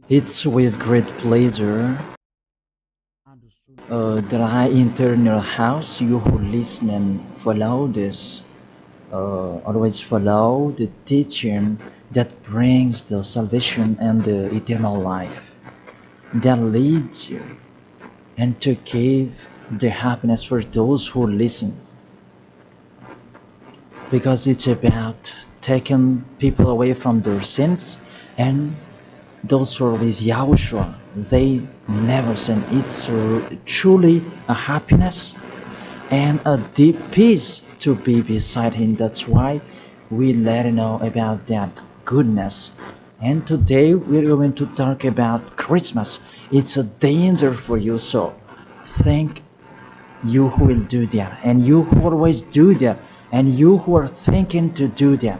It's with great pleasure that I enter your house. You who listen and follow this, always follow the teaching that brings the salvation and the eternal life, that leads you and to give the happiness for those who listen. Because it's about taking people away from their sins, and those who are with Yahushua, they never sin. It's truly a happiness and a deep peace to be beside Him. That's why we let you know about that goodness. And today we're going to talk about Christmas. It's a danger for you, so thank you who will do that, and you who always do that, and you who are thinking to do that.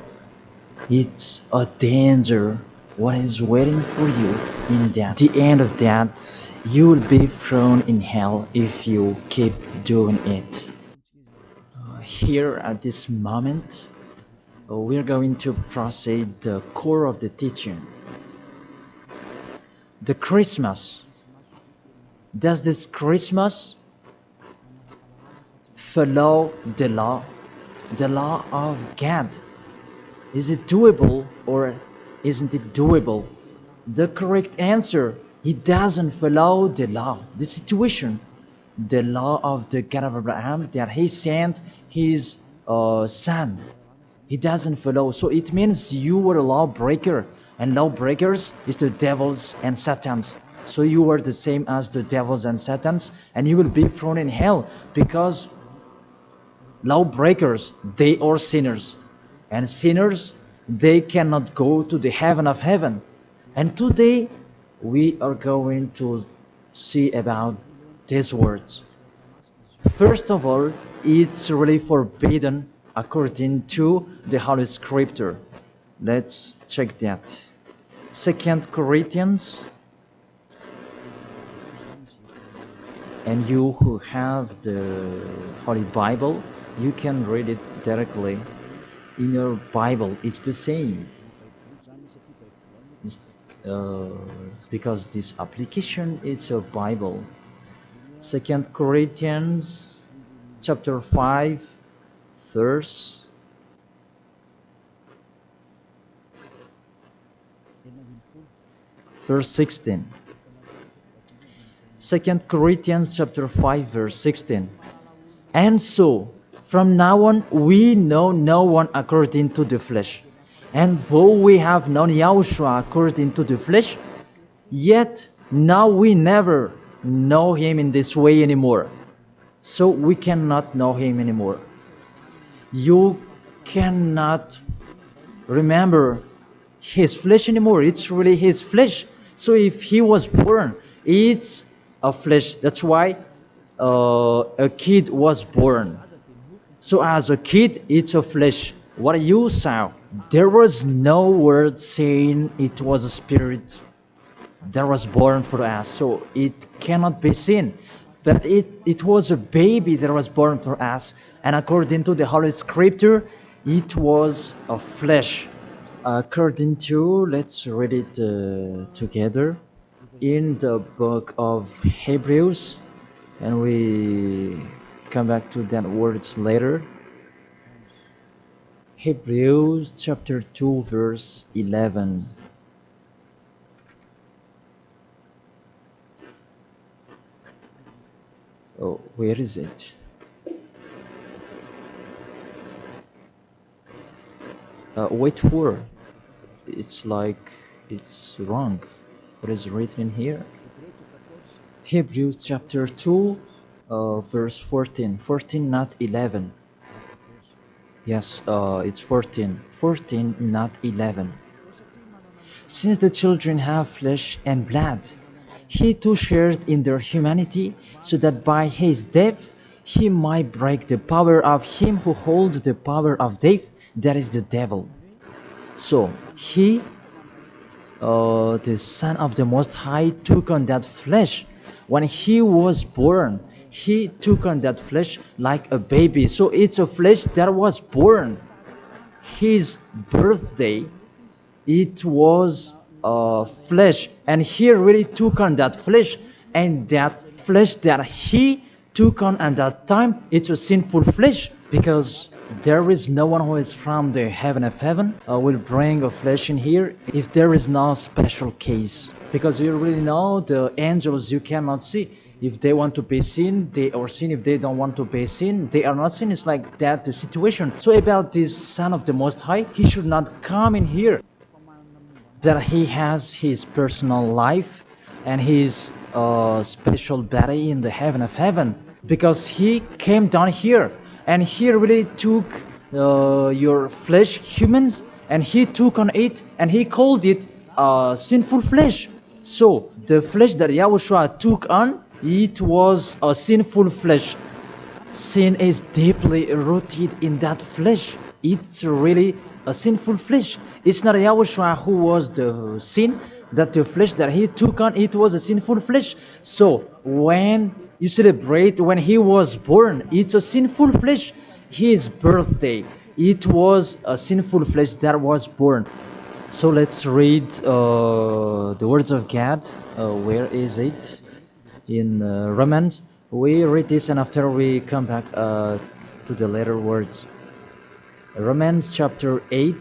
It's a danger what is waiting for you in that. The end of that, you will be thrown in hell if you keep doing it. Here at this moment, we're going to proceed the core of the teaching. The Christmas. Does this Christmas follow the law of God? Is it doable or isn't it doable? The correct answer, he doesn't follow the law, the situation, the law of the God of Abraham that he sent his son. He doesn't follow. So it means you were a lawbreaker, and lawbreakers is the devils and satans. So you are the same as the devils and satans, and you will be thrown in hell because lawbreakers, they are sinners, and sinners, they cannot go to the heaven of heaven. And today we are going to see about these words. First of all, it's really forbidden according to the Holy Scripture. Let's check that. 2 Corinthians, and you who have the Holy Bible, you can read it directly in your Bible. It's the same. Because this application is a Bible. 2 Corinthians chapter 5 verse 16. 2 Corinthians chapter 5 verse 16. And so from now on we know no one according to the flesh. And though we have known Yahushua according to the flesh, yet now we never know him in this way anymore. So we cannot know him anymore. You cannot remember his flesh anymore. It's really his flesh. So if he was born, it's a flesh. That's why a kid was born. So as a kid, it's a flesh. What you saw, there was no word saying it was a spirit that was born for us. So it cannot be seen. But it was a baby that was born for us. And according to the Holy Scripture, it was a flesh. According to, let's read it together in the book of Hebrews, and we come back to that words later. Hebrews chapter 2 verse 11. Oh, where is it? Wait for. It's like it's wrong. What is written here? Hebrews chapter 2 verse 14. 14, not 11. Yes, it's 14. 14, not 11. Since the children have flesh and blood, he too shared in their humanity, so that by his death he might break the power of him who holds the power of death, that is the devil. So he, the Son of the Most High, took on that flesh. When he was born, he took on that flesh like a baby. So it's a flesh that was born. His birthday, it was flesh, and he really took on that flesh, and that flesh that he took on at that time, it's a sinful flesh, because there is no one who is from the heaven of heaven will bring a flesh in here if there is no special case, because you really know the angels you cannot see. If they want to be seen, they are seen. If they don't want to be seen, they are not seen. It's like that the situation. So about this Son of the Most High, he should not come in here, that he has his personal life and his special body in the heaven of heaven, because he came down here and he really took your flesh, humans, and he took on it and he called it sinful flesh. So the flesh that Yahushua took on, it was a sinful flesh. Sin is deeply rooted in that flesh. It's really a sinful flesh. It's not Yahushua who was the sin, that the flesh that he took on, it was a sinful flesh. So when you celebrate when he was born, it's a sinful flesh. His birthday, it was a sinful flesh that was born. So let's read the words of God. Where is it? In Romans. We read this and after we come back to the later words. Romans chapter 8.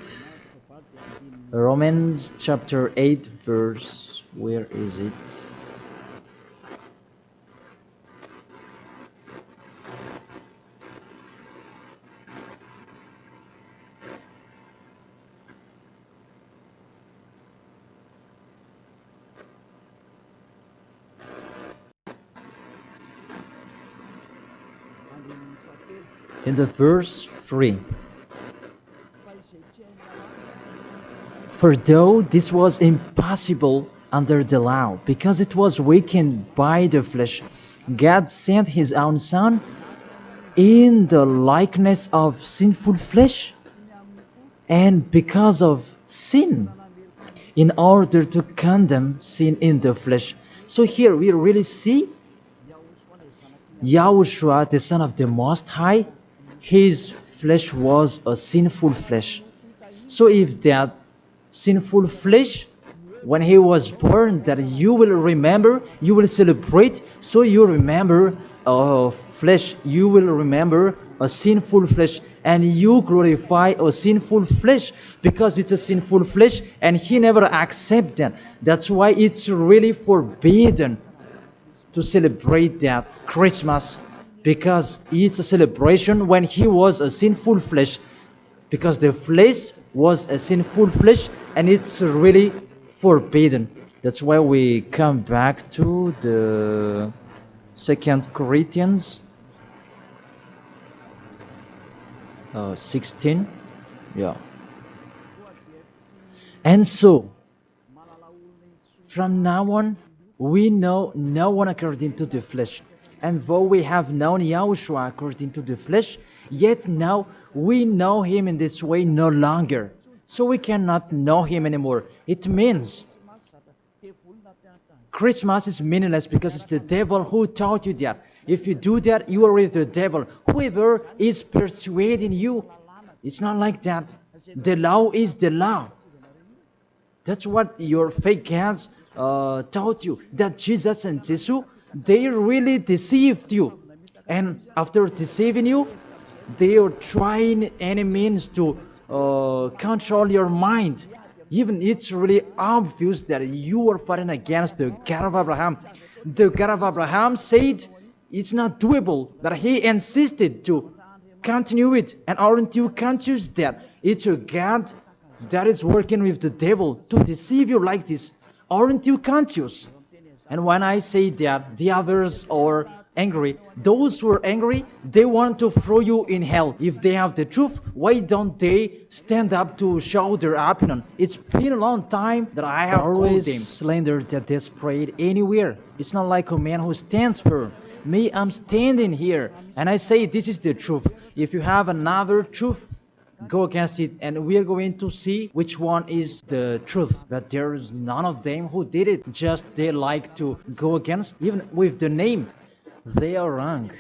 Romans chapter 8 verse, where is it? In the verse 3. For though this was impossible under the law, because it was weakened by the flesh, God sent his own Son in the likeness of sinful flesh, and because of sin, in order to condemn sin in the flesh. So here we really see Yahushua, the Son of the Most High, his flesh was a sinful flesh. So if that sinful flesh, when he was born, that you will remember, you will celebrate, so you remember flesh, you will remember a sinful flesh, and you glorify a sinful flesh, because it's a sinful flesh and he never accepts that. That's why it's really forbidden to celebrate that Christmas, because it's a celebration when he was a sinful flesh, because the flesh was a sinful flesh and it's really forbidden. That's why we come back to the 2 Corinthians 16. Yeah. And so from now on we know no one according to the flesh. And though we have known Yahushua according to the flesh, yet now we know him in this way no longer. So we cannot know him anymore. It means Christmas is meaningless because it's the devil who taught you that. If you do that, you are with the devil. Whoever is persuading you, it's not like that. The law is the law. That's what your fake gods taught you, that Jesus and Jesus, they really deceived you, and after deceiving you, they are trying any means to control your mind. Even it's really obvious that you are fighting against the God of Abraham. The God of Abraham said it's not doable, but he insisted to continue it. And aren't you conscious that it's a God that is working with the devil to deceive you like this? Aren't you conscious? And when I say that the others are angry, those who are angry, they want to throw you in hell. If they have the truth, why don't they stand up to show their opinion? It's been a long time that I have always slandered that desperate anywhere. It's not like a man who stands firm. Me, I'm standing here and I say this is the truth. If you have another truth, go against it, and we are going to see which one is the truth. But there is none of them who did it. Just they like to go against, even with the name. They are wrong.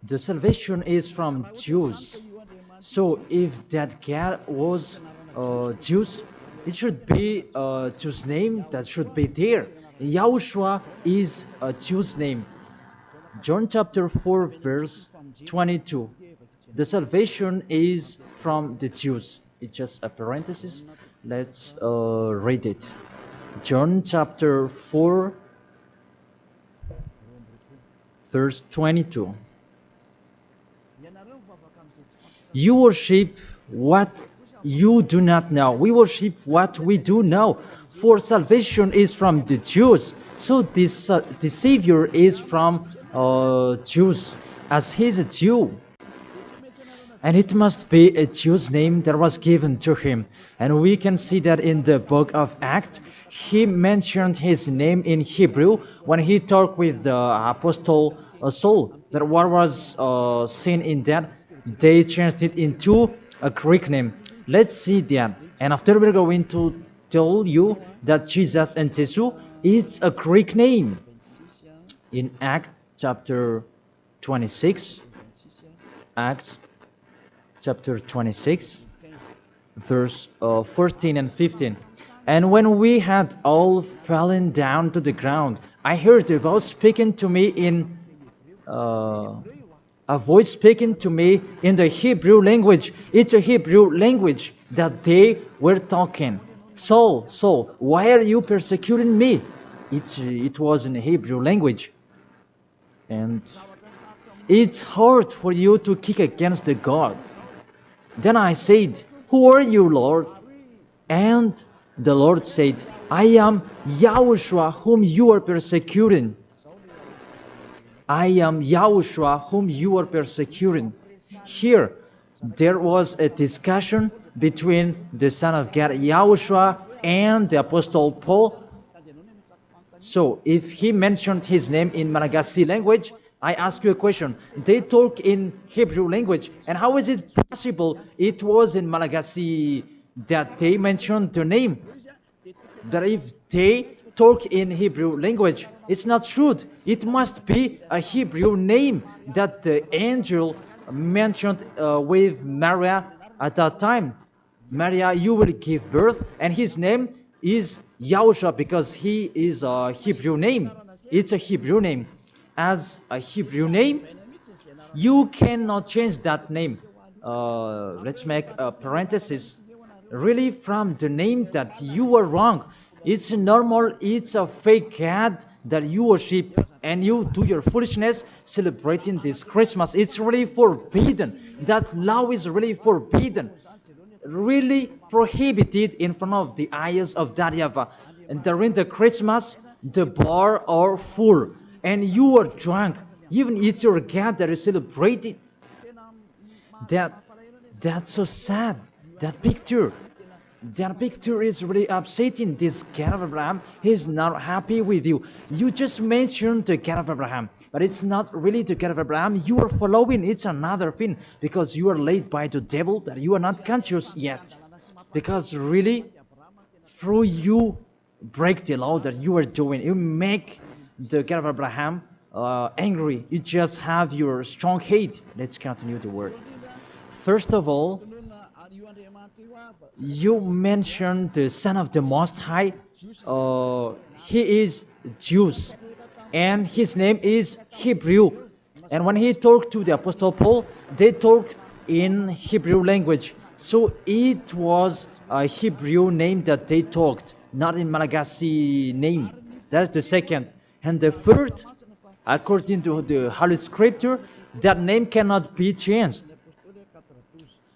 The salvation is from Jews. So if that God was Jews, It should be a Jew's name that should be there. Yahushua is a Jew's name. John chapter 4 verse 22. The salvation is from the Jews. It's just a parenthesis. Let's read it. John chapter 4 verse 22. You worship what you do not know. We worship what we do know. For salvation is from the Jews. So this the Savior is from Jews, as he is a Jew. And it must be a Jew's name that was given to him. And we can see that in the book of Acts, he mentioned his name in Hebrew when he talked with the apostle Saul. That what was seen in that, they changed it into a Greek name. Let's see that. And after we're going to tell you that Jesus and Jesus is a Greek name. In Acts chapter 26, Acts chapter 26, verse 14 and 15. And when we had all fallen down to the ground, I heard a voice speaking to me in the Hebrew language. It's a Hebrew language that they were talking. Saul, Saul, why are you persecuting me? It was in Hebrew language. And it's hard for you to kick against the God. Then I said, who are you, Lord? And the Lord said, I am Yahushua whom you are persecuting. I am Yahushua whom you are persecuting. Here, there was a discussion between the Son of God, Yahushua, and the Apostle Paul. So, if he mentioned his name in Malagasy language, I ask you a question. They talk in Hebrew language, and how is it possible it was in Malagasy that they mentioned the name? That if they talk in Hebrew language, it's not true. It must be a Hebrew name that the angel mentioned with Maria at that time. Maria, you will give birth, and his name is Yahushua because he is a Hebrew name. It's a Hebrew name. As a Hebrew name, you cannot change that name. Let's make a parenthesis. Really, from the name that you are wrong. It's normal, it's a fake God that you worship and you do your foolishness celebrating this Christmas. It's really forbidden. That law is really forbidden. Really prohibited in front of the eyes of that YAHVAH. And during the Christmas, the bar are full. And you are drunk. Even it's your God that is celebrated. That's so sad. That picture is really upsetting. This God of Abraham, he's not happy with you. You just mentioned the God of Abraham, but it's not really the God of Abraham you are following. It's another thing, because you are led by the devil, but you are not conscious yet. Because really, through you break the law that you are doing, you make the God of Abraham angry. You just have your strong hate. Let's continue the word. First of all, you mentioned the Son of the Most High. He is Jews, and his name is Hebrew. And when he talked to the Apostle Paul, they talked in Hebrew language. So it was a Hebrew name that they talked, not in Malagasy name. That's the second. And the third, according to the Holy Scripture, that name cannot be changed.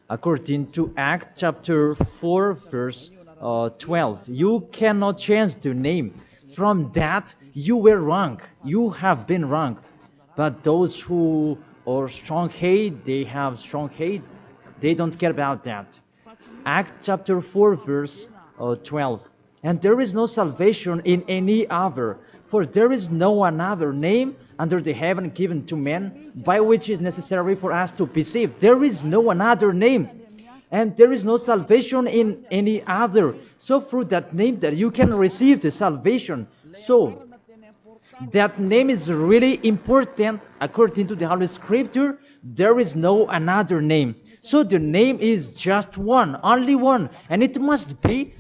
According to Acts chapter 4 verse 12, you cannot change the name. From that, you were wrong. You have been wrong. But those who are strong hate, they have strong hate. They don't care about that. Acts chapter 4 verse 12. And there is no salvation in any other, for there is no another name under the heaven given to men by which is necessary for us to be saved. There is no another name, and there is no salvation in any other. So through that name that you can receive the salvation. So that name is really important according to the Holy Scripture. There is no another name. So the name is just one, only one, and it must be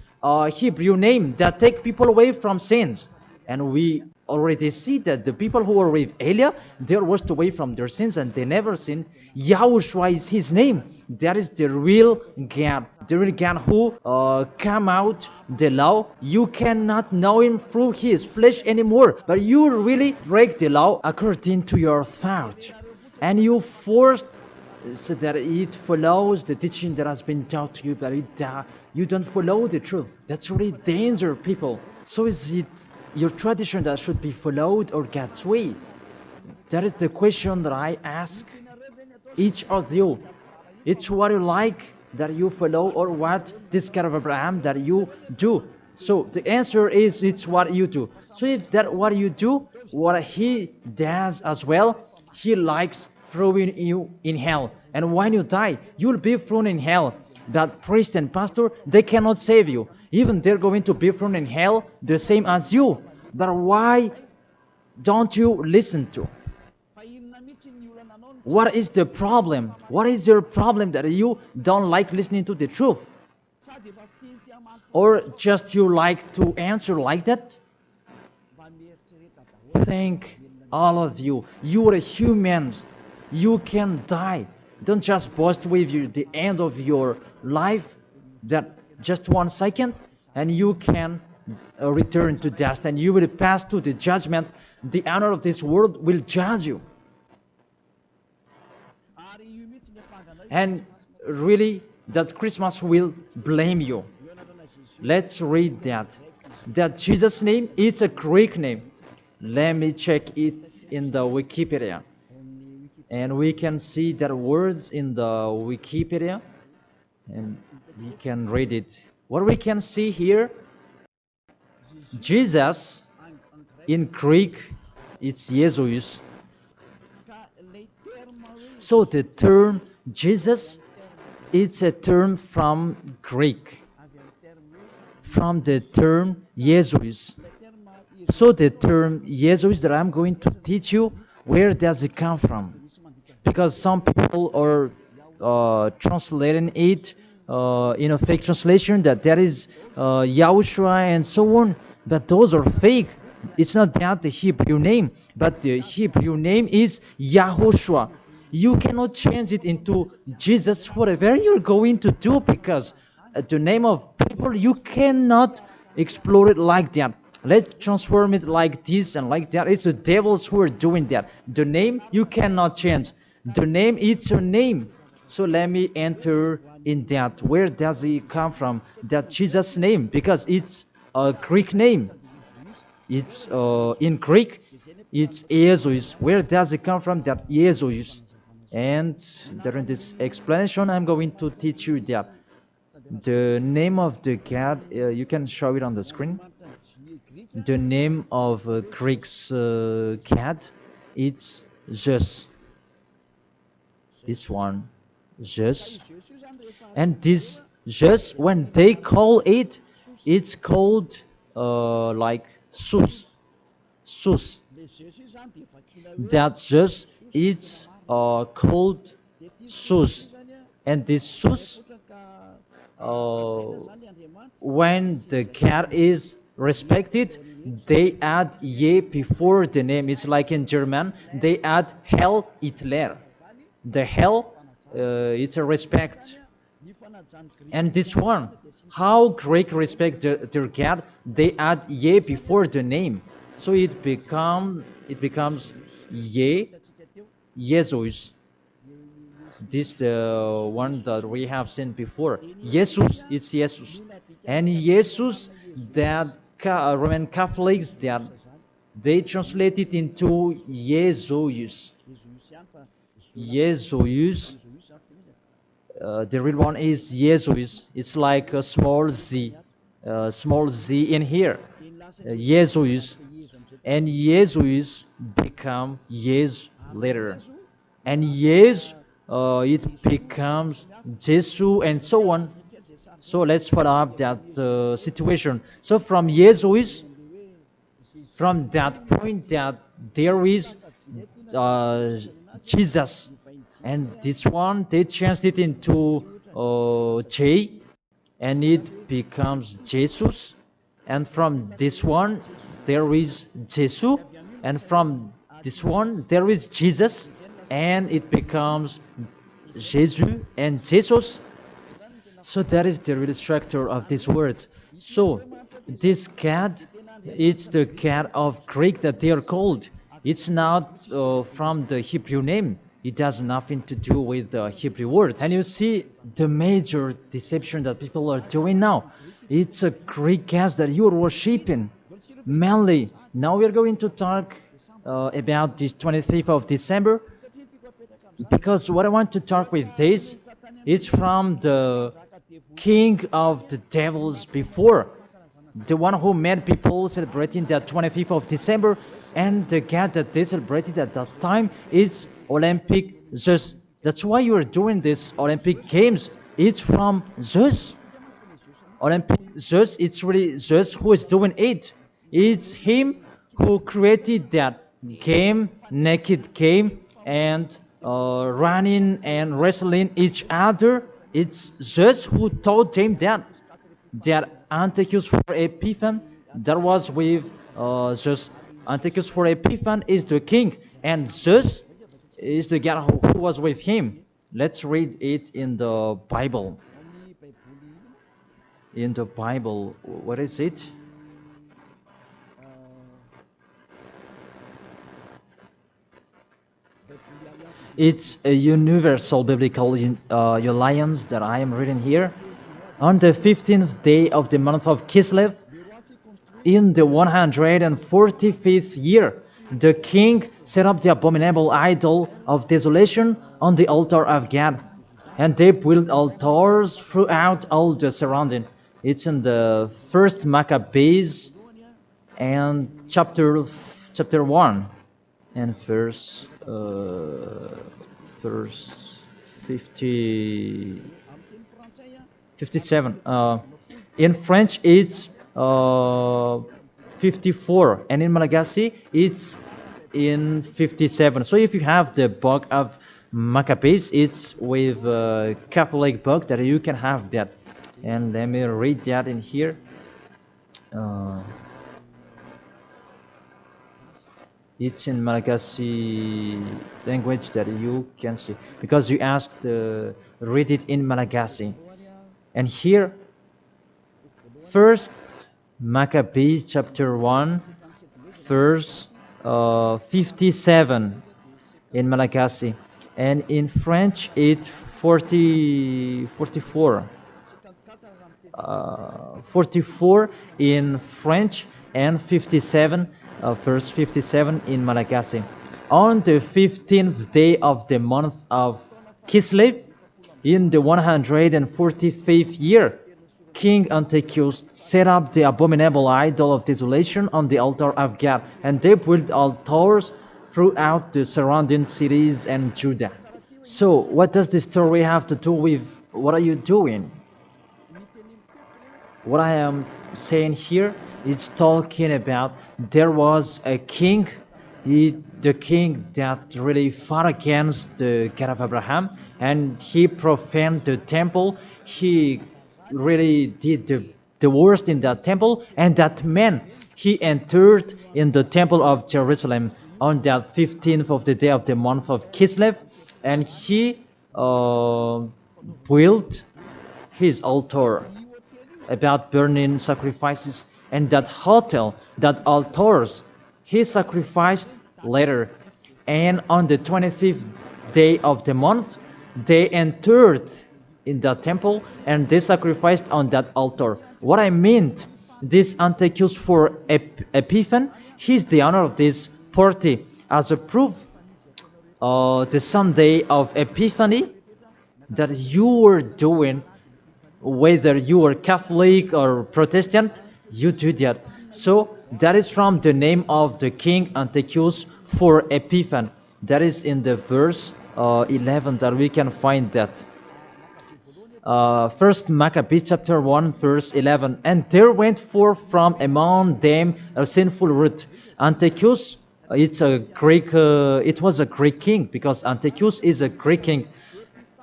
Hebrew name that take people away from sins. And we already see that the people who were with Elia, they were washed away from their sins and they never sinned. Yahushua is his name. That is the real God. The real God who came out the law. You cannot know him through his flesh anymore. But you really break the law according to your thought. And you forced so that it follows the teaching that has been taught to you, but you don't follow the truth. That's really danger, people. So is it your tradition that should be followed or God's way? That is the question that I ask each of you. It's what you like that you follow or what this God of Abraham that you do. So the answer is it's what you do. So if that what you do, what he does as well, he likes throwing you in hell. And when you die, you'll be thrown in hell. That priest and pastor, they cannot save you. Even they're going to be thrown in hell the same as you. But why don't you listen to? What is the problem? What is your problem that you don't like listening to the truth? Or just you like to answer like that? Think all of you. You are humans. You can die. Don't just boast with you the end of your life, that just 1 second, and you can return to dust, and you will pass to the judgment. The honor of this world will judge you. And really, that Christmas will blame you. Let's read that. That Jesus' name, it's a Greek name. Let me check it in the Wikipedia. And we can see that words in the Wikipedia. And we can read it. What we can see here, Jesus, in Greek, it's Jesus. So the term Jesus, it's a term from Greek, from the term Jesus. So the term Jesus that I'm going to teach you, where does it come from? Because some people are translating it in a fake translation that is YAHOSHUA and so on, but those are fake. It's not that the Hebrew name, but the Hebrew name is YAHOSHUA. You cannot change it into Jesus, whatever you're going to do, because the name of people, you cannot explore it like that. Let's transform it like this and like that. It's the devils who are doing that. The name, you cannot change. The name, it's a name. So let me enter in that. Where does it come from? That Jesus name, because it's a Greek name. It's in Greek, it's Jesus. Where does it come from? That Jesus. And during this explanation, I'm going to teach you that the name of the God, you can show it on the screen. The name of Greek's cat, it's Zeus. This one, Zeus. And this Zeus, when they call it, it's called like Sus. Sus. That Zeus is called Sus. And this Sus, when the cat is respected, they add ye before the name. It's like in German, they add Hell Hitler. The hell, it's a respect. And this one, how Greek respect their God, they add ye before the name. So it becomes ye, Jesus. This the one that we have seen before. Jesus, it's Jesus. And Jesus, that Roman Catholics, that they translate it into Jesus. Jesus. The real one is Jesus. It's like a small z in here. Jesus. And Jesus become Yes later. And Yes, it becomes Jesu and so on. So let's follow up that situation. So from Jesus, from that point that there is Jesus, and this one they changed it into J, and it becomes Jesus. And from this one, there is Jesus. And from this one, there is Jesus. And it becomes Jesus and Jesus. So that is the real structure of this word. So this cat, it's the cat of Greek that they are called. It's not from the Hebrew name. It has nothing to do with the Hebrew word. And you see the major deception that people are doing now. It's a Greek cat that you are worshiping. Mainly, now we are going to talk about this 25th of December, because what I want to talk with this is from the king of the devils before, the one who made people celebrating the 25th of December, and the god that they celebrated at that time is Olympic Zeus. That's why you are doing this Olympic Games. It's from Zeus. Olympic Zeus, it's really Zeus who is doing it. It's him who created that game, naked game, and running and wrestling each other. It's Zeus who taught them that Antiochus for Epiphan, that was with Zeus. Antiochus for Epiphan is the king, and Zeus is the god who was with him. Let's read it in the Bible. In the Bible, what is it? It's a universal biblical alliance that I am reading here. On the 15th day of the month of Kislev, in the 145th year, the king set up the abominable idol of desolation on the altar of God, and they built altars throughout all the surrounding. It's in the first Maccabees and chapter 1 and verse 57. In French, it's 54, and in Malagasy, it's in 57. So if you have the book of Maccabees, it's with a Catholic book that you can have that. And let me read that in here. It's in Malagasy language that you can see, because you asked read it in Malagasy. And here, first Maccabees chapter 1, verse 57 in Malagasy, and in French it's 44 in French, and 57 verse 57 in Malagasy. On the 15th day of the month of Kislev, in the 145th year, King Antiochus set up the abominable idol of desolation on the altar of God, and they built altars throughout the surrounding cities and Judah. So, what does this story have to do with what are you doing? What I am saying here is talking about there was a king, the king that really fought against the God of Abraham, and he profaned the temple. He really did the worst in that temple, and that man, he entered in the temple of Jerusalem on that 15th of the day of the month of Kislev, and he built his altar about burning sacrifices, and that hotel, that altars, he sacrificed later. And on the 25th day of the month, they entered in the temple and they sacrificed on that altar. What I meant, this Antiochus for Epiphan, he's the owner of this party. As a proof, the Sunday of Epiphany that you were doing, whether you are Catholic or Protestant, you do that. So that is from the name of the king Antiochus for Epiphan. That is in the verse 11 that we can find that. First Maccabees chapter 1 verse 11. And there went forth from among them a sinful root. Antiochus, it's a Greek. It was a Greek king, because Antiochus is a Greek king.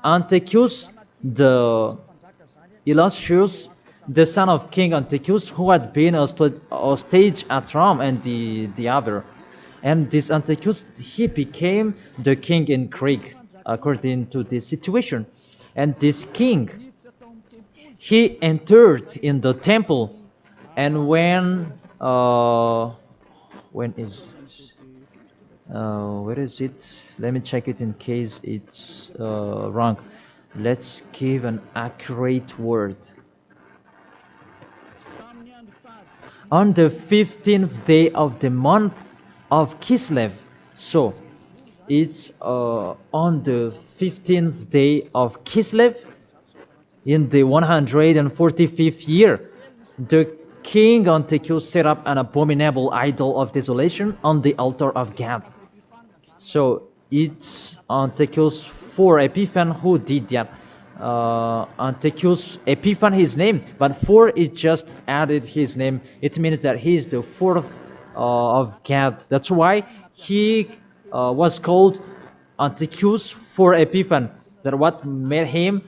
Antiochus, the illustrious, the son of King Antiochus, who had been a stage at Rome and the other. And this Antiochus, he became the king in Greek, according to this situation. And this king, he entered in the temple, and when is it? Where is it? Let me check it in case it's wrong. Let's give an accurate word. On the 15th day of the month of Kislev. So it's on the 15th day of Kislev in the 145th year. The king Antiochus set up an abominable idol of desolation on the altar of God. So it's Antiochus for Epiphan who did that. Antiochus Epiphan his name, but for it just added his name. It means that he is the fourth of God. That's why he was called Antiochus for Epiphan. That what made him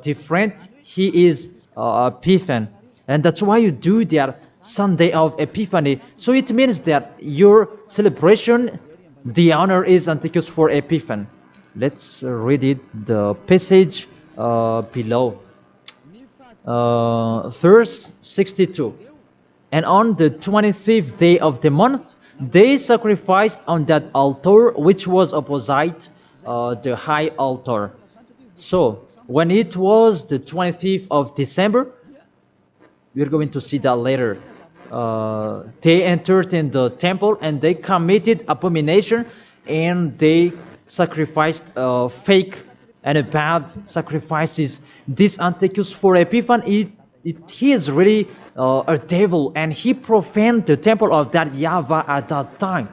different. He is Epiphan, and that's why you do that Sunday of Epiphany. So it means that your celebration, the honor is Antiochus for Epiphan. Let's read it, the passage below. Verse 62. And on the 25th day of the month, they sacrificed on that altar which was opposite the high altar. So when it was the 25th of December, we're going to see that later. They entered in the temple and they committed abomination, and they sacrificed fake and bad sacrifices. This Antiochus for Epiphan, he is really a devil, and he profaned the temple of that YAHVAH at that time.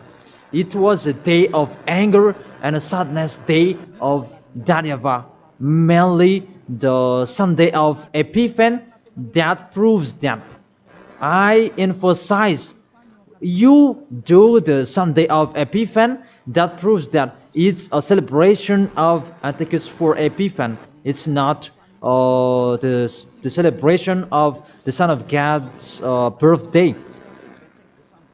It was a day of anger and a sadness day of that YAHVAH. Mainly the Sunday of Epiphan, that proves that. I emphasize, you do the Sunday of Epiphan, that proves that it's a celebration of Antiochus for Epiphan. It's not the celebration of the Son of God's birthday,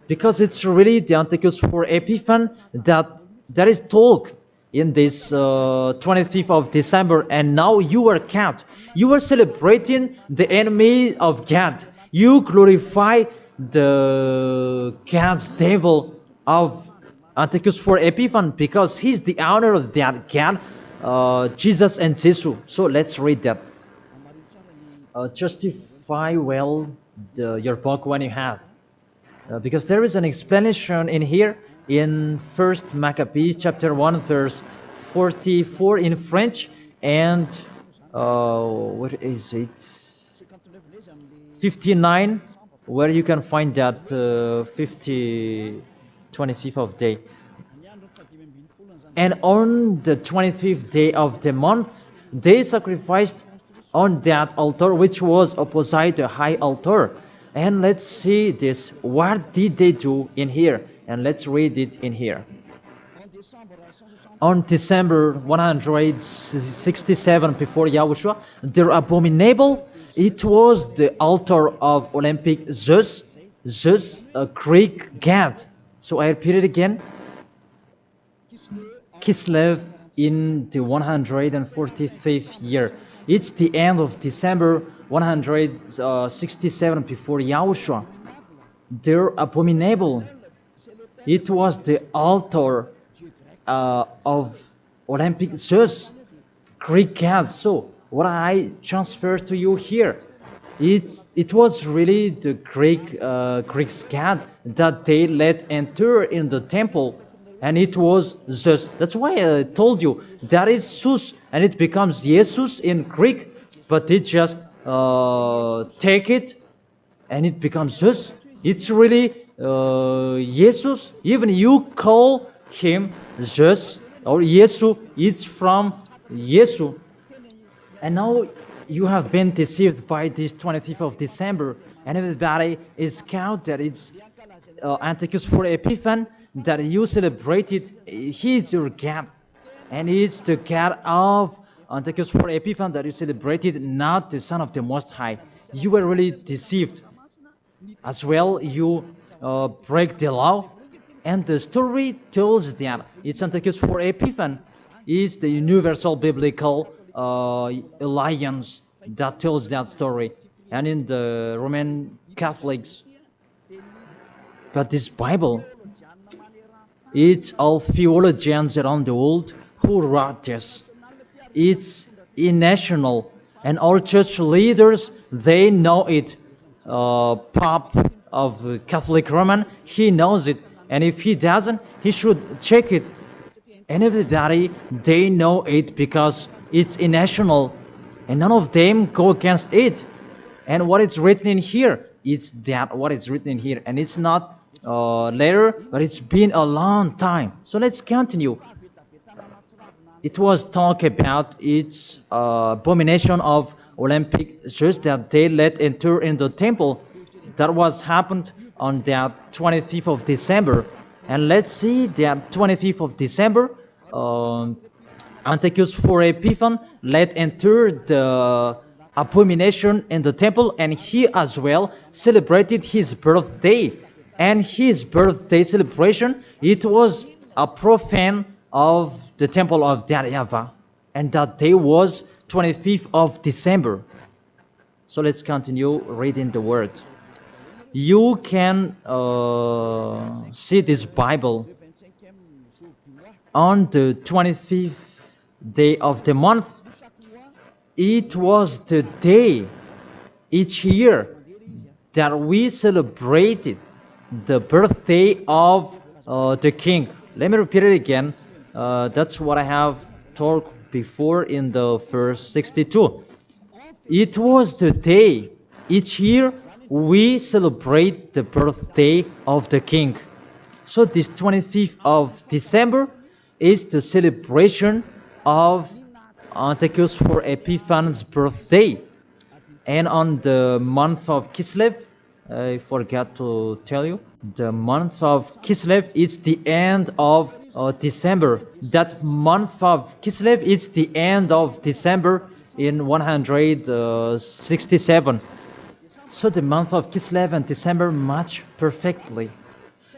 because it's really the Antiochus for Epiphan that is told in this 25th of December, and now you are kept. You are celebrating the enemy of God. You glorify the God's devil of Antiochus for Epiphan, because he's the honor of that God, Jesus and Jesus. So let's read that. Justify well your book when you have, because there is an explanation in here in 1st Maccabees chapter 1 verse 44 in French, and what is it, 59, where you can find that 25th of day. And on the 25th day of the month, they sacrificed on that altar which was opposite the high altar. And let's see this, what did they do in here? And let's read it in here. On December 167 before Yahushua, their abominable, it was the altar of Olympic Zeus, a Greek god. So I repeat it again. Kislev in the 145th year. It's the end of December 167 before Yahushua. Their abominable, it was the altar of Olympic Zeus, Greek god. So what I transfer to you here, it was really the Greek god that they let enter in the temple, and it was Zeus. That's why I told you that is Zeus, and it becomes Jesus in Greek, but it just take it and it becomes Zeus. It's really Jesus. Even you call him Zeus or Yesu, it's from Yesu. And now you have been deceived by this 25th of December, and everybody is counted. It's Antiochus for Epiphan that you celebrated. He is your God, and it's the God of Antiochus for Epiphan that you celebrated not the Son of the Most High. You were really deceived. As well, you break the law. And the story tells that it's Antiochus for Epiphan is the universal biblical alliance that tells that story. And in the Roman Catholics, but this Bible, it's all theologians around the world who wrote this. It's national, and all church leaders, they know it. Pope of Catholic Roman, he knows it, and if he doesn't, he should check it. And everybody, they know it because it's national, and none of them go against it. And what is written in here, it's that what is written in here, and it's not later, but it's been a long time. So let's continue. It was talk about its abomination of Olympic Jews that they let enter in the temple. That was happened on that 25th of December. And let's see that 25th of December, Antiochus for Epiphan let enter the abomination in the temple, and he as well celebrated his birthday. And his birthday celebration, it was a profane of the temple of YAHVAH, and that day was 25th of December. So let's continue reading the word. You can see this Bible on the 25th day of the month. It was the day each year that we celebrated the birthday of the king. Let me repeat it again. That's what I have talked before in the verse 62. It was the day each year we celebrate the birthday of the king. So this 25th of December is the celebration of Antiochus for Epiphan's birthday. And on the month of Kislev, I forgot to tell you, the month of Kislev is the end of December. That month of Kislev is the end of December in 167. So the month of Kislev and December match perfectly.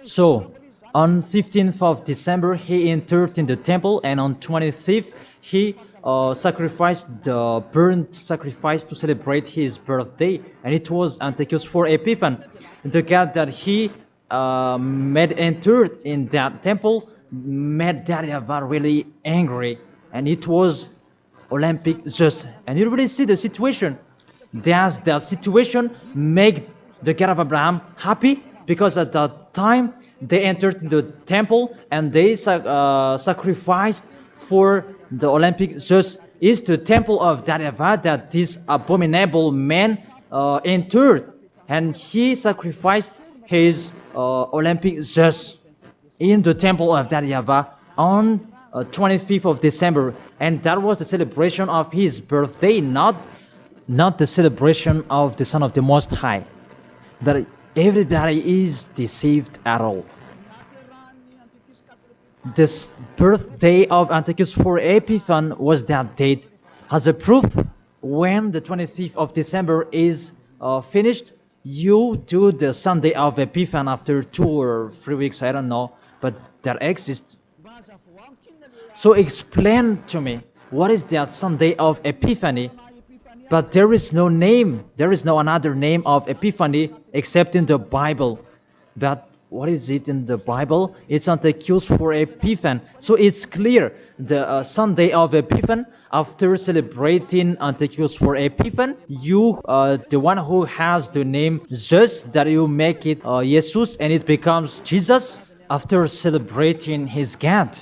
So on 15th of December he entered in the temple, and on 25th he sacrificed the burnt sacrifice to celebrate his birthday, and it was Antiochus for Epiphan. The God that he made entered in that temple made YAHVAH really angry, and it was Olympic Zeus. And you really see the situation. Does that situation make the God of Abraham happy? Because at that time they entered into the temple and they sacrificed for the Olympic Zeus. Is the temple of YAHVAH that this abominable man entered, and he sacrificed his Olympic Zeus in the temple of YAHVAH on 25th of December, and that was the celebration of his birthday, not the celebration of the Son of the Most High. That everybody is deceived at all. This birthday of Antiochus for Epiphan was that date. As a proof, when the 25th of December is finished, you do the Sunday of Epiphan after 2 or 3 weeks, I don't know, but that exists. So explain to me, what is that Sunday of Epiphany? But there is no name, there is no another name of Epiphany except in the Bible. But what is it in the Bible? It's Antiochus for Epiphan. So it's clear, the Sunday of Epiphan, after celebrating Antiochus for Epiphan, you, the one who has the name Zeus, that you make it Jesus, and it becomes Jesus, after celebrating his God.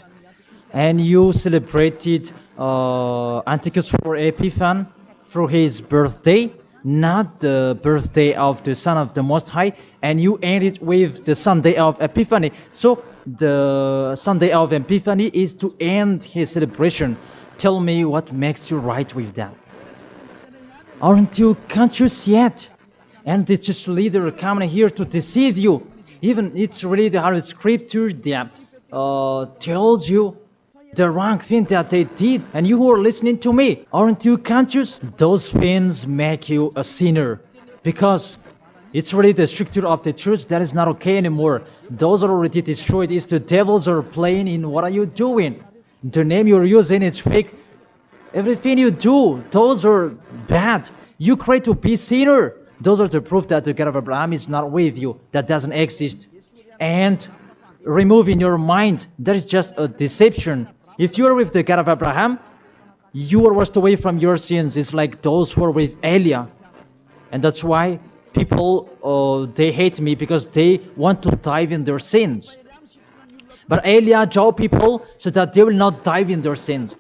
And you celebrated Antiochus for Epiphan through his birthday, not the birthday of the Son of the Most High, and you end it with the Sunday of Epiphany. So the Sunday of Epiphany is to end his celebration. Tell me what makes you right with that. Aren't you conscious yet? And the church leader coming here to deceive you. Even it's really the Holy Scripture that tells you the wrong thing that they did. And you who are listening to me, aren't you conscious? Those things make you a sinner, because it's really the structure of the church that is not okay anymore. Those are already destroyed. It's the devils are playing in. What are you doing? The name you're using, it's fake. Everything you do, those are bad. You cry to be sinner. Those are the proof that the God of Abraham is not with you. That doesn't exist. And remove in your mind, that is just a deception. If you are with the God of Abraham, you are washed away from your sins. It's like those who are with Elia. And that's why people, they hate me, because they want to dive in their sins. But Elia told people so that they will not dive in their sins,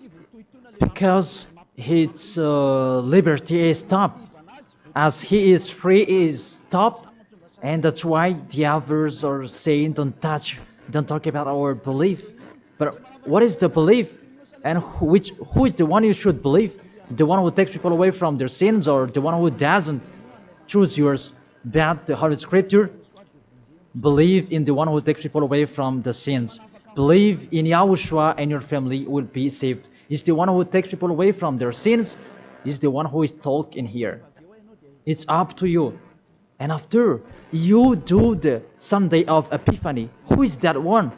because his liberty is stopped. As he is free, he is stopped. And that's why the others are saying, don't talk about our belief. But what is the belief? And who is the one you should believe? The one who takes people away from their sins, or the one who doesn't? Choose yours. But the Holy Scripture, believe in the one who takes people away from the sins. Believe in Yahushua, and your family will be saved. It's the one who takes people away from their sins. Is the one who is talking here. It's up to you. And after you do the Sunday of Epiphany, who is that one?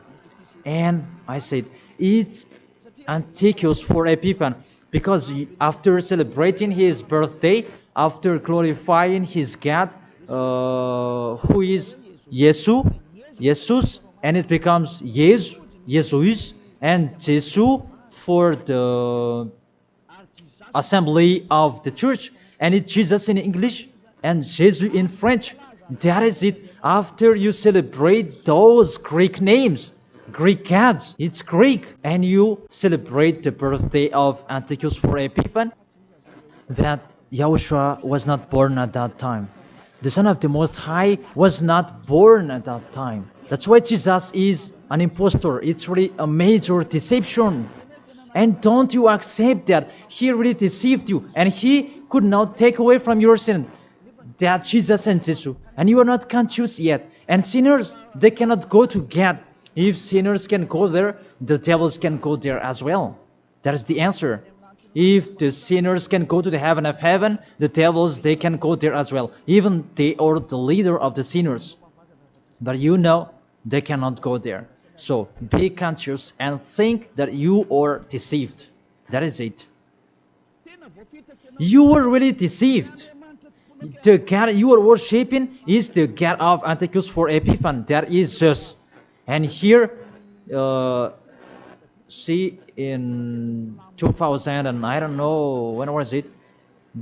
And I said, it's Antiochus for Epiphany, because after celebrating his birthday, after glorifying his God, who is Jesus, and it becomes Jesus, and Jesus for the assembly of the church, and it's Jesus in English and Jesus in French. That is it. After you celebrate those Greek names, Greek gods, it's Greek, and you celebrate the birthday of Antiochus for Epiphany, that Yahushua was not born at that time. The Son of the Most High was not born at that time. That's why Jesus is an impostor. It's really a major deception. And don't you accept that he really deceived you, and he could not take away from your sin that Jesus and Jesus, and you are not conscious yet. And sinners, they cannot go to God. If sinners can go there, the devils can go there as well. That is the answer. If the sinners can go to the heaven of heaven, the devils, they can go there as well. Even they are the leader of the sinners. But you know, they cannot go there. So be conscious and think that you are deceived. That is it. You were really deceived. The God you are worshipping is the God of Antiochus for Epiphany. That is Zeus. And here, see, in 2000, and I don't know, when was it?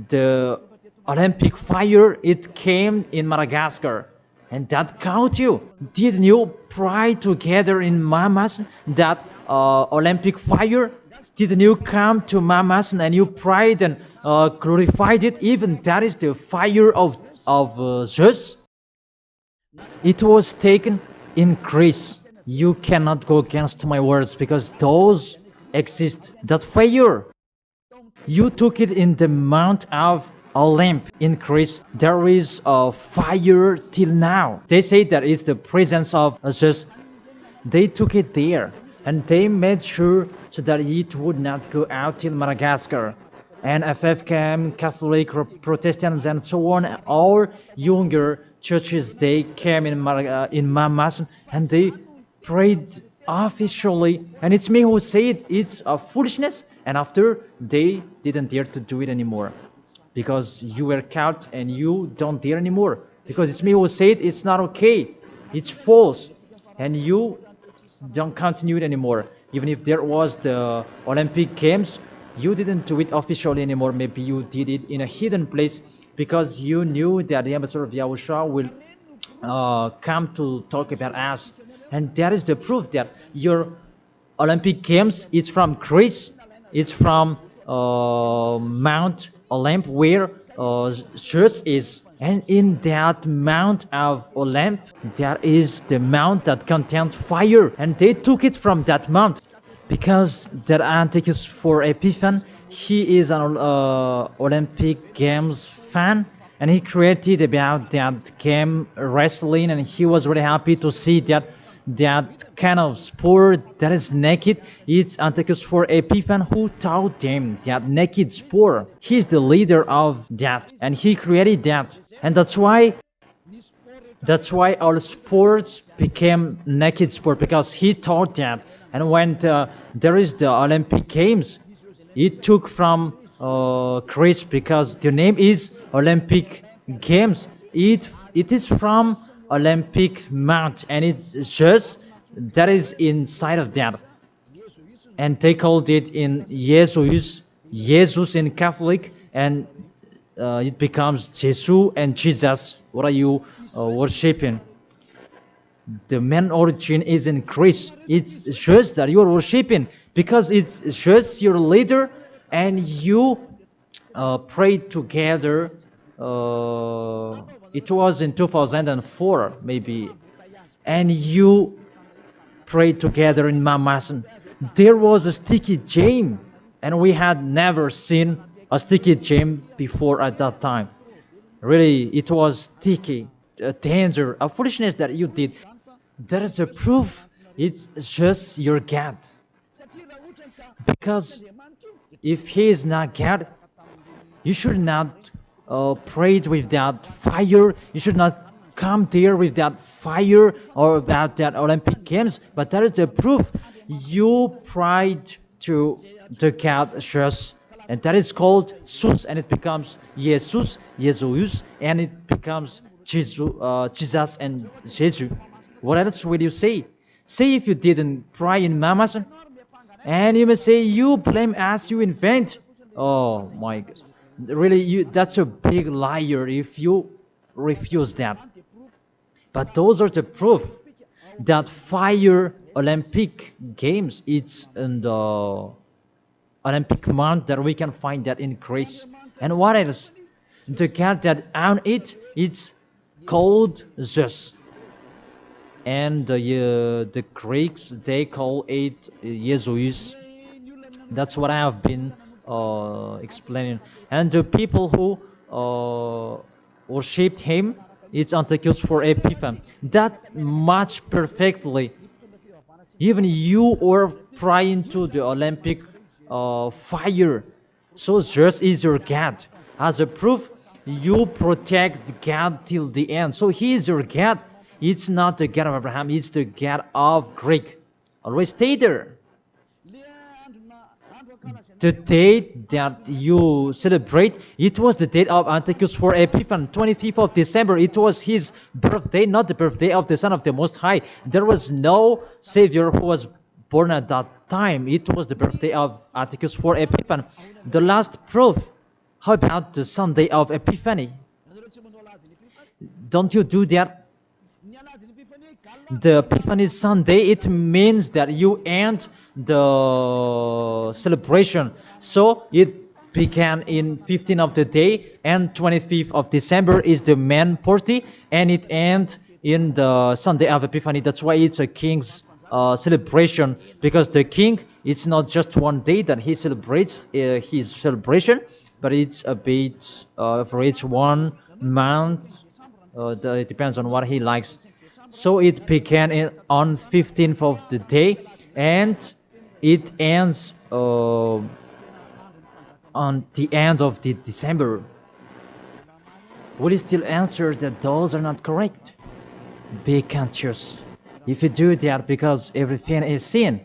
The Olympic fire, it came in Madagascar. And that caught you. Didn't you pray together in Mamas that Olympic fire? Didn't you come to Mamas and you prayed and glorified it? Even that is the fire of Zeus. It was taken in Greece. You cannot go against my words, because those exist. That fire, you took it in the Mount of Olymp in Greece. There is a fire till now. They say that it's the presence of Zeus. They took it there, and they made sure so that it would not go out till Madagascar. And FFKM, Catholic, Protestants, and so on, all younger churches, they came in Mamas, and they prayed officially. And it's me who said it's a foolishness, and after they didn't dare to do it anymore. Because you were caught and you don't dare anymore. Because it's me who said it's not okay. It's false. And you don't continue it anymore. Even if there was the Olympic Games, you didn't do it officially anymore. Maybe you did it in a hidden place, because you knew that the ambassador of Yahushua will come to talk about us. And that is the proof that your Olympic Games, it's from Greece. It's from Mount Olymp, where Zeus is. And in that Mount of Olymp, there is the mount that contains fire. And they took it from that mount, because that Antiochus for Epiphany, he is an Olympic Games fan, and he created about that game wrestling, and he was really happy to see that that kind of sport that is naked. It's Antiochus for Epiphan who taught them that naked sport. He's the leader of that, and he created that, and that's why all sports became naked sport, because he taught that. And when there is the Olympic Games, it took from Greece, because the name is Olympic Games. It is from Olympic Mount, and it's just that is inside of that, and they called it in Jesus in Catholic, and it becomes Jesus and Jesus. What are you worshiping? The main origin is in Greece. It's just that you are worshiping because it's just your leader, and you pray together. It was in 2004 maybe, and you pray together in Mamasan. There was a sticky gem, and we had never seen a sticky gem before at that time. Really, it was sticky, a danger, a foolishness that you did. That is a proof. It's just your God. Because if He is not God, you should not pray with that fire. You should not come there with that fire or about that Olympic Games. But that is the proof. You prayed to the God just, and that is called Jesus, and it becomes Jesus, and it becomes Jesus and Jesus. What else will you say? Say if you didn't pray in Mamas, and you may say you blame us, you invent. Oh my God. Really, that's a big liar if you refuse that. But those are the proof that fire Olympic Games, it's in the Olympic month that we can find that in Greece. And what else? The God that owned it, it's called Zeus. And the Greeks, they call it Jesus. That's what I have been explaining. And the people who worshipped him, it's Antiochus for Epiphan. That much perfectly. Even you are praying to the Olympic fire. So Zeus is your God. As a proof, you protect God till the end. So He is your God. It's not the God of Abraham, it's the God of Greek. Always stay there. The date that you celebrate, it was the date of Antiochus for Epiphan, 25th of December. It was his birthday, not the birthday of the Son of the Most High. There was no Savior who was born at that time. It was the birthday of Antiochus for Epiphan. The last proof, how about the Sunday of Epiphany? Don't you do that? The Epiphany Sunday, it means that you end the celebration. So it began in 15th of the day, and 25th of December is the main party, and it ends in the Sunday of Epiphany. That's why it's a king's celebration, because the king, it's not just one day that he celebrates his celebration, but it's a bit for each 1 month. It depends on what he likes. So it began on 15th of the day, and it ends on the end of the December. Will you still answer that those are not correct? Be conscious. If you do that, because everything is sin,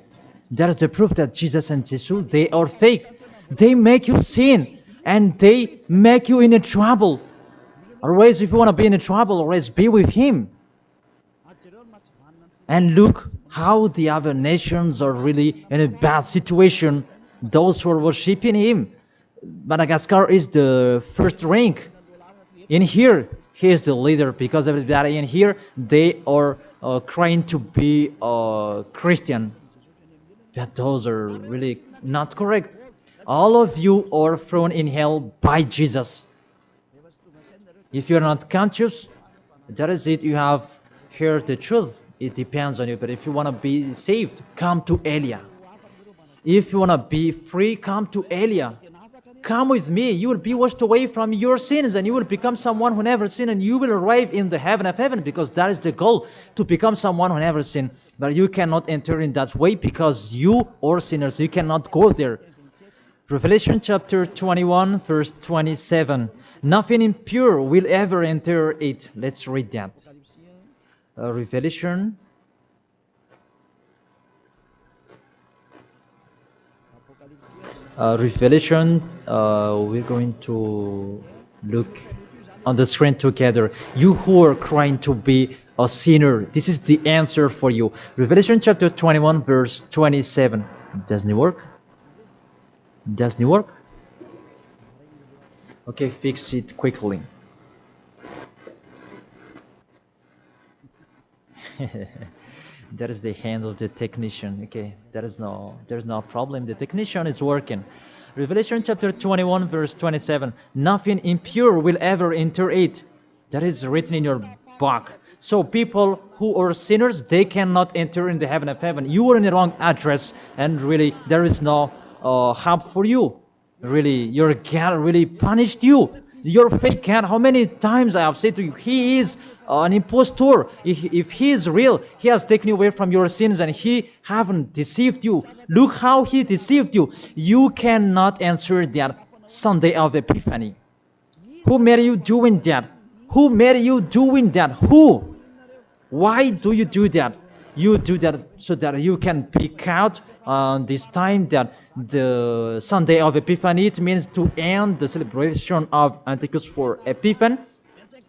that is the proof that Jesus and Jesus, they are fake. They make you sin, and they make you in a trouble. Always, if you want to be in a trouble, always be with Him. And look how the other nations are really in a bad situation. Those who are worshipping Him. Madagascar is the first rank. In here, he is the leader, because everybody in here, they are trying to be Christian. But those are really not correct. All of you are thrown in hell by Jesus. If you're not conscious, that is it. You have heard the truth. It depends on you. But if you want to be saved, come to Elia. If you want to be free, come to Elia. Come with me. You will be washed away from your sins and you will become someone who never sinned, and you will arrive in the heaven of heaven, because that is the goal, to become someone who never sinned. But you cannot enter in that way because you are sinners. You cannot go there. Revelation chapter 21, verse 27. Nothing impure will ever enter it. Let's read that. Revelation. We're going to look on the screen together. You who are crying to be a sinner, this is the answer for you. Revelation chapter 21, verse 27. Doesn't it work? Doesn't it work? Okay, fix it quickly. That is the hand of the technician. Okay, there's no problem. The technician is working. Revelation chapter 21, verse 27. Nothing impure will ever enter it. That is written in your book. So people who are sinners, they cannot enter in the heaven of heaven. You are in the wrong address, and really there is no help for you. Really, your God really punished you. Your fake God, how many times I have said to you, he is an impostor. If he is real, he has taken you away from your sins and he haven't deceived you. Look how he deceived you. You cannot answer that Sunday of Epiphany. Who made you doing that? Who made you doing that? Who? Why do you do that? You do that so that you can pick out this time that the Sunday of Epiphany. It means to end the celebration of Antiochus for Epiphan.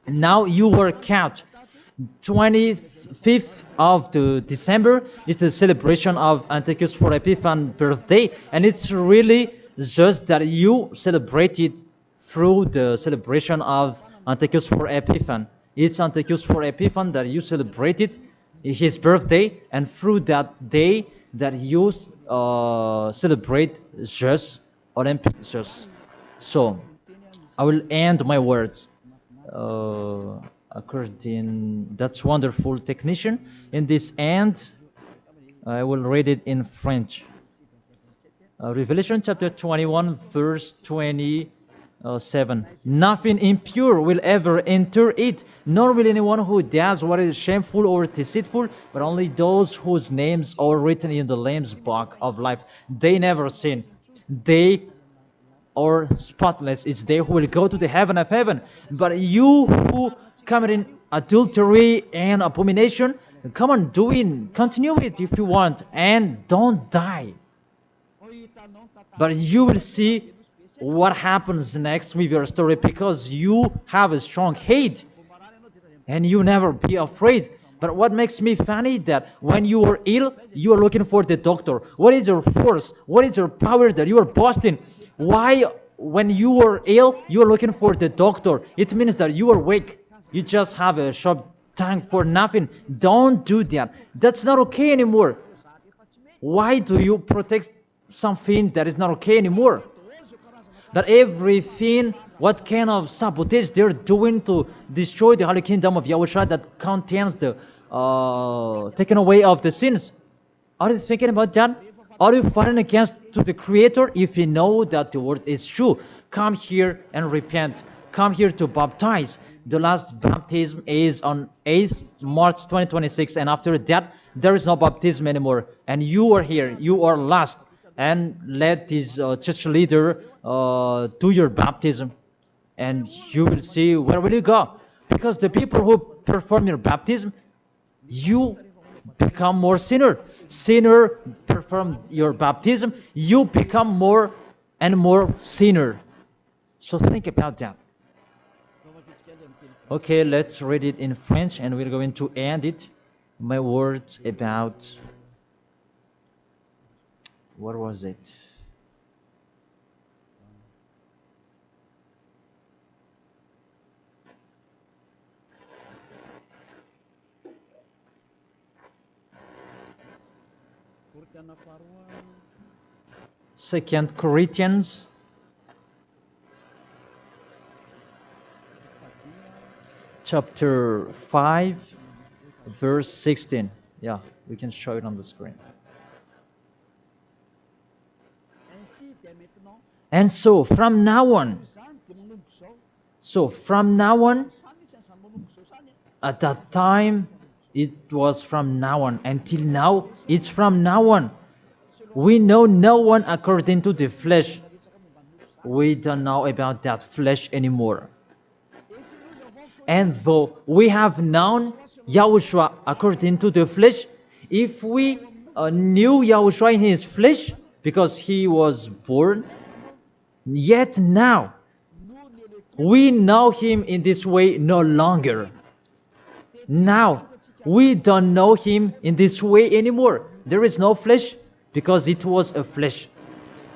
Now you work out. 25th of the December is the celebration of Antiochus for Epiphan birthday, and it's really just that you celebrate it through the celebration of Antiochus for Epiphan. It's Antiochus for Epiphan that you celebrate it, his birthday, and through that day that you celebrate just Olympic just. So I will end my words according. That's wonderful, technician. In this end, I will read it in French. Revelation chapter 21, verse 27. Nothing impure will ever enter it, nor will anyone who does what is shameful or deceitful, but only those whose names are written in the Lamb's book of life. They never sin. They are spotless. It's they who will go to the heaven of heaven. But you who commit adultery and abomination, come on, continue it if you want, and don't die. But you will see what happens next with your story, because you have a strong hate and you never be afraid. But what makes me funny that when you are ill, you are looking for the doctor. What is your force? What is your power that you are boasting? Why, when you are ill, you are looking for the doctor? It means that you are weak. You just have a short tongue for nothing. Don't do that. That's not okay anymore. Why do you protect something that is not okay anymore? That everything, what kind of sabotage they're doing to destroy the Holy Kingdom of YAHOSHUAH that contains the taken away of the sins. Are you thinking about that? Are you fighting against to the Creator? If you know that the word is true, come here and repent. Come here to baptize. The last baptism is on 8th March 2026, and after that there is no baptism anymore. And you are here, you are lost, and let this church leader do your baptism, and you will see where will you go. Because the people who perform your baptism, you become more sinner. Sinner perform your baptism, you become more and more sinner. So think about that. Okay, let's read it in French, and we're going to end it. My words about, what was it? Second Corinthians chapter 5 verse 16. Yeah, we can show it on the screen. And so from now on, at that time, it was from now on. Until now, it's from now on. We know no one according to the flesh. We don't know about that flesh anymore. And though we have known Yahushua according to the flesh, if we knew Yahushua in his flesh, because he was born, yet now we know him in this way no longer. Now we don't know him in this way anymore. There is no flesh because it was a flesh.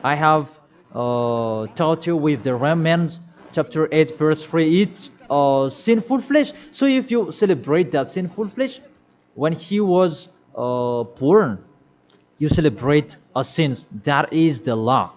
I have taught you with the Romans chapter 8 verse 3, it's sinful flesh. So if you celebrate that sinful flesh, when he was born, you celebrate a sin. That is the law.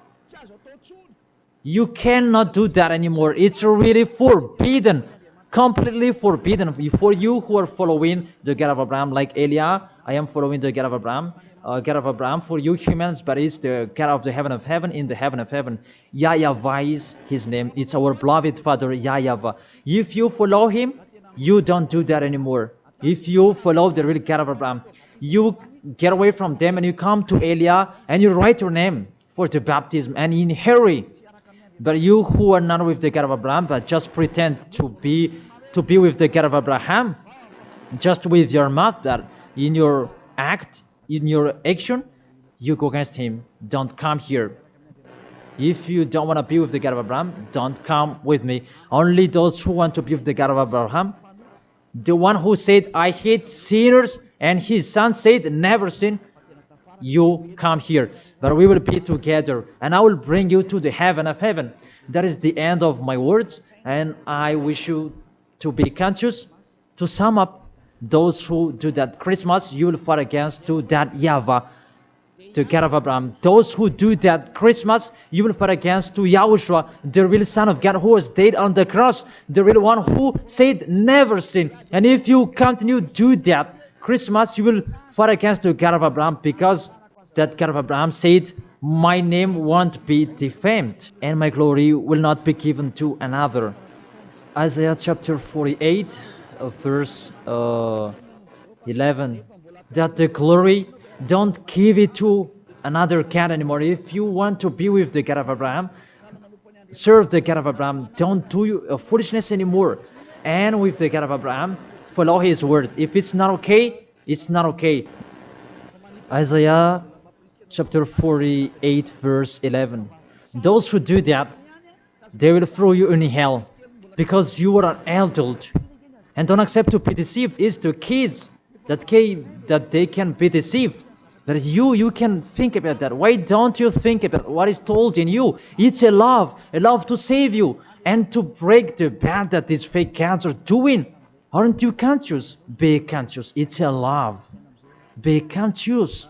You cannot do that anymore. It's really forbidden, completely forbidden. For you who are following the God of Abraham, like Elia, I am following the God of Abraham. God of Abraham, for you humans, but it's the God of the heaven of heaven, in the heaven of heaven. YAHVAH is his name. It's our beloved Father, YAHVAH. If you follow him, you don't do that anymore. If you follow the real God of Abraham, you get away from them and you come to Elia and you write your name for the baptism and in hurry. But you who are not with the God of Abraham, but just pretend to be with the God of Abraham, just with your mouth, that in your act, in your action, you go against him. Don't come here. If you don't want to be with the God of Abraham, don't come with me. Only those who want to be with the God of Abraham, the one who said, I hate sinners, and his son said, never sin, you come here. But we will be together, and I will bring you to the heaven of heaven. That is the end of my words, and I wish you to be conscious. To sum up, those who do that Christmas, you will fight against to that YAHVAH, the God of Abraham. Those who do that Christmas, you will fight against to Yahushua, the real Son of God who was dead on the cross, the real one who said never sin. And if you continue to do that Christmas, you will fight against the God of Abraham, because that God of Abraham said, my name won't be defamed and my glory will not be given to another. Isaiah chapter 48 verse 11, that the glory, don't give it to another God anymore. If you want to be with the God of Abraham, serve the God of Abraham, don't do foolishness anymore. And with the God of Abraham, follow his words. If it's not okay, it's not okay. Isaiah chapter 48 verse 11, those who do that, they will throw you in hell, because you are an adult and don't accept to be deceived. It's the kids that they can be deceived. But you can think about that. Why don't you think about what is told in you? It's a love to save you and to break the bad that these fake gods are doing. Aren't you conscious? Be conscious. It's a love. Be conscious.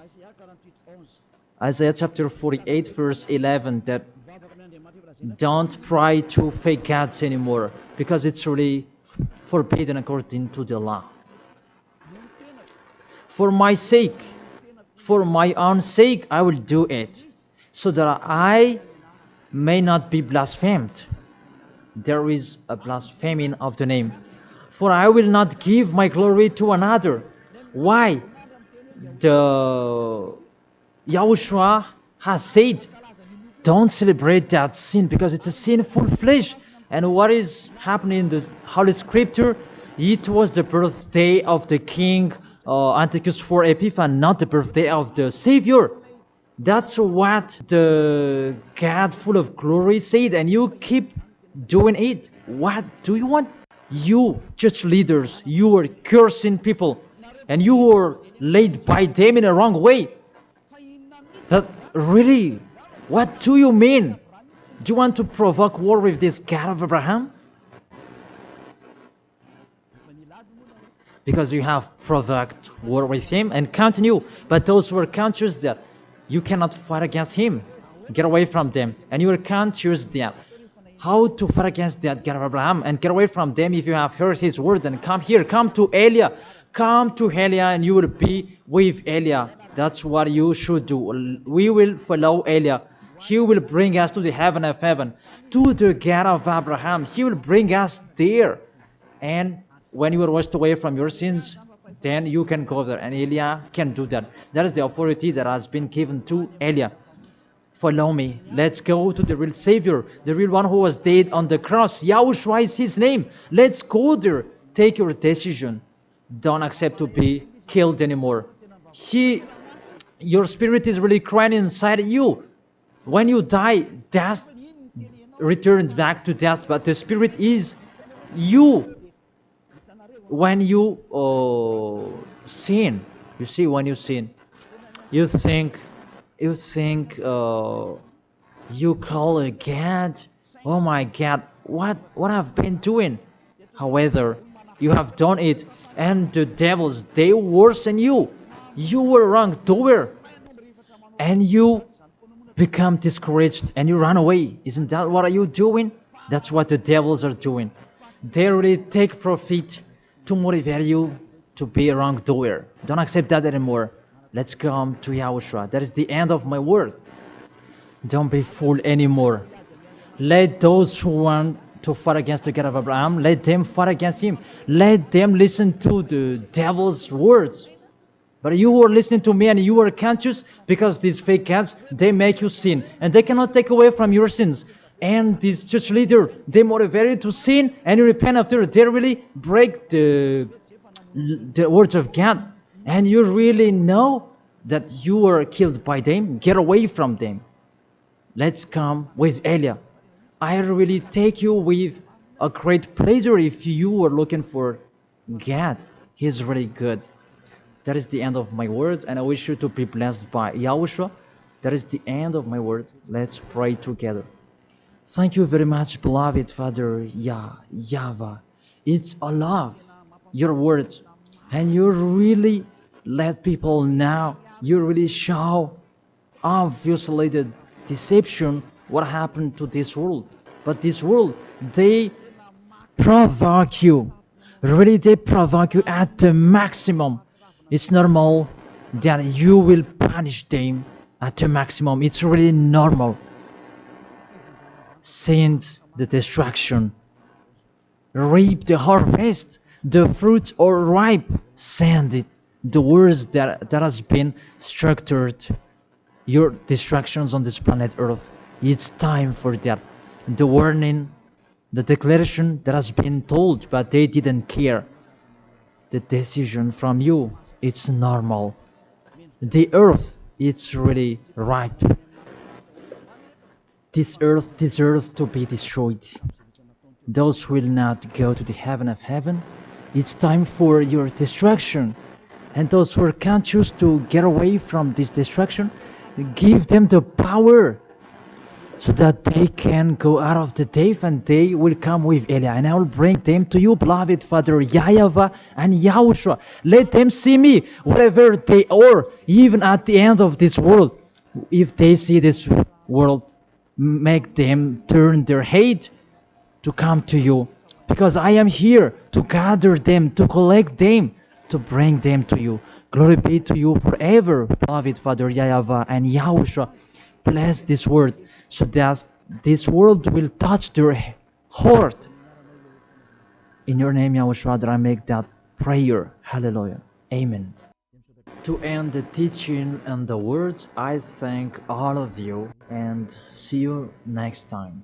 Isaiah chapter 48 verse 11, that don't try to fake gods anymore, because it's really forbidden according to the law. For my sake, for my own sake, I will do it, so that I may not be blasphemed. There is a blaspheming of the name. For I will not give my glory to another. Why? The Yahushua has said, don't celebrate that sin, because it's a sinful flesh. And what is happening in the Holy Scripture? It was the birthday of the King Antiochus IV Epiphanes, not the birthday of the Savior. That's what the God full of glory said, and you keep doing it. What do you want? You church leaders, you are cursing people, and you are led by them in a wrong way. That really, what do you mean? Do you want to provoke war with this God of Abraham? Because you have provoked war with him and continue. But those who are conscious that you cannot fight against him, get away from them. And you are conscious that how to fight against that God of Abraham and get away from them. If you have heard his words, and come here, come to Elia. Come to Elia and you will be with Elia. That's what you should do. We will follow Elia. He will bring us to the heaven of heaven, to the God of Abraham. He will bring us there. And when you are washed away from your sins, then you can go there. And Eliah can do that. That is the authority that has been given to Eliah. Follow me. Let's go to the real Savior, the real one who was dead on the cross. Yahushua is his name. Let's go there. Take your decision. Don't accept to be killed anymore. Your spirit is really crying inside you. When you die, death returns back to death, but the spirit is you. When you sin, you see, when you sin, you think you call a God, oh my God, what I've been doing. However, you have done it, and the devils, they worsen you. You were wrongdoer, and you become discouraged, and you run away. Isn't that what are you doing? That's what the devils are doing. They really take profit to motivate you to be a wrongdoer. Don't accept that anymore. Let's come to Yahushua. That is the end of my word. Don't be fooled anymore. Let those who want to fight against the God of Abraham, let them fight against him. Let them listen to the devil's words. But you who are listening to me and you are conscious, because these fake gods, they make you sin. And they cannot take away from your sins. And this church leader, they motivate you to sin and you repent after. They really break the words of God. And you really know that you were killed by them. Get away from them. Let's come with Eliah. I really take you with a great pleasure if you are looking for God. He's really good. That is the end of my words, and I wish you to be blessed by Yahushua. That is the end of my words. Let's pray together. Thank you very much, beloved Father YAHVAH. It's a love, your words, and you really let people know. You really show obviously the deception, what happened to this world. But this world, they provoke you. Really, they provoke you at the maximum. It's normal that you will punish them at the maximum. It's really normal. Send the destruction. Reap the harvest. The fruits are ripe. Send it. The words that has been structured. Your distractions on this planet Earth. It's time for that. The warning, the declaration that has been told, but they didn't care. The decision from you, it's normal. The earth, it's really ripe. This earth deserves to be destroyed. Those will not go to the heaven of heaven. It's time for your destruction. And those who can't choose to get away from this destruction, give them the power so that they can go out of the cave and they will come with Eliah. And I will bring them to you, beloved Father YAHVAH and Yahushua. Let them see me wherever they are, even at the end of this world. If they see this world, make them turn their head to come to you. Because I am here to gather them, to collect them, to bring them to you. Glory be to you forever, beloved Father YAHVAH and Yahushua. Bless this word, so that this world will touch their heart. In your name, Yahushua, that I make that prayer. Hallelujah. Amen. To end the teaching and the words, I thank all of you and see you next time.